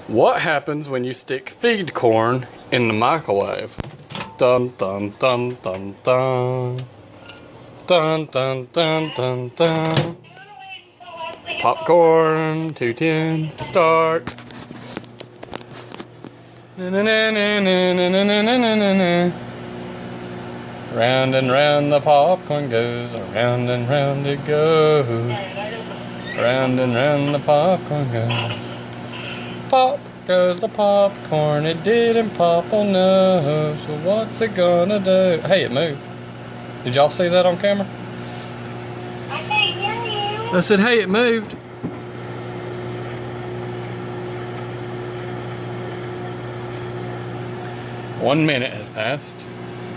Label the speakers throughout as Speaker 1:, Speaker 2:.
Speaker 1: What happens when you stick feed corn in the microwave? Dun dun dun dun dun. Dun dun dun dun dun. Popcorn, 210, start. Na, na, na, na, na, na, na, na, na, na. Round and round the popcorn goes, round and round it goes. Round and round the popcorn goes. Pop goes the popcorn, it didn't pop, oh no. So what's it gonna do? Hey, it moved. Did y'all see that on camera?
Speaker 2: I can't hear you.
Speaker 1: I said, hey, it moved. One minute has passed.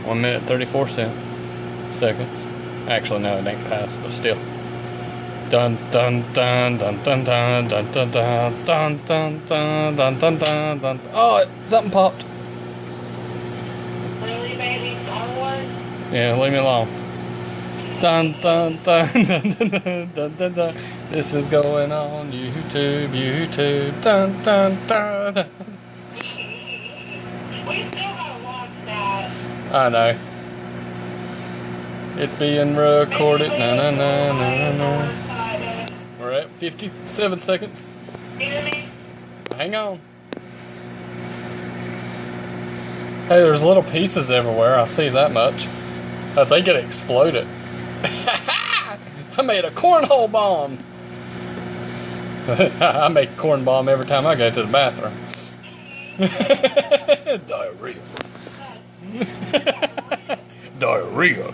Speaker 1: 1 minute 34 seconds. Actually, no, it ain't passed, but still. Dun dun dun dun dun dun dun dun dun dun dun dun dun dun dun dun. Oh, something popped.
Speaker 2: Really, baby? Onward?
Speaker 1: Yeah, leave me alone. Dun dun dun dun dun dun dun dun dun. This is going on YouTube, YouTube. Dun dun dun dun.
Speaker 2: We still gotta watch that.
Speaker 1: I know. It's being recorded. Na na na na na. We're at 57 seconds.
Speaker 2: Hear me?
Speaker 1: Hang on. Hey, there's little pieces everywhere. I see that much. I think it exploded. I made a cornhole bomb. I make a corn bomb every time I go to the bathroom. Diarrhea. Diarrhea.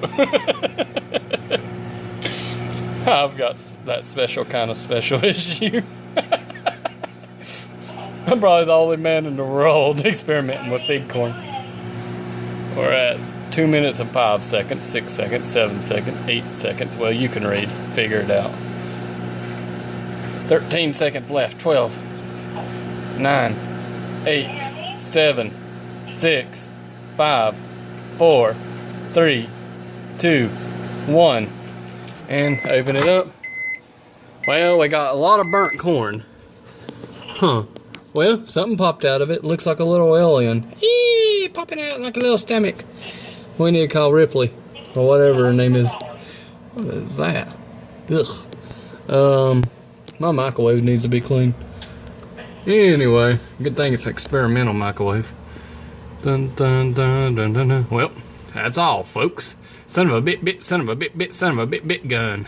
Speaker 1: I've got that special kind of special issue. I'm probably the only man in the world experimenting with feed corn. We're at 2 minutes and 5 seconds, 6 seconds, 7 seconds, 8 seconds. Well, you can read. Figure it out. 13 seconds left. 12, 9, 8, 7, 6, 5, 4, 3, 2, 1. And open it up. Well, we got a lot of burnt corn. Huh. Well, something popped out of it. Looks like a little alien. Eee, popping out like a little stomach. We need to call Ripley, or whatever her name is. What is that? Ugh. My microwave needs to be cleaned. Anyway, good thing it's an experimental microwave. Dun dun dun dun dun dun. Well, that's all, folks. Son of a bit, son of a bit, son of a bit gun.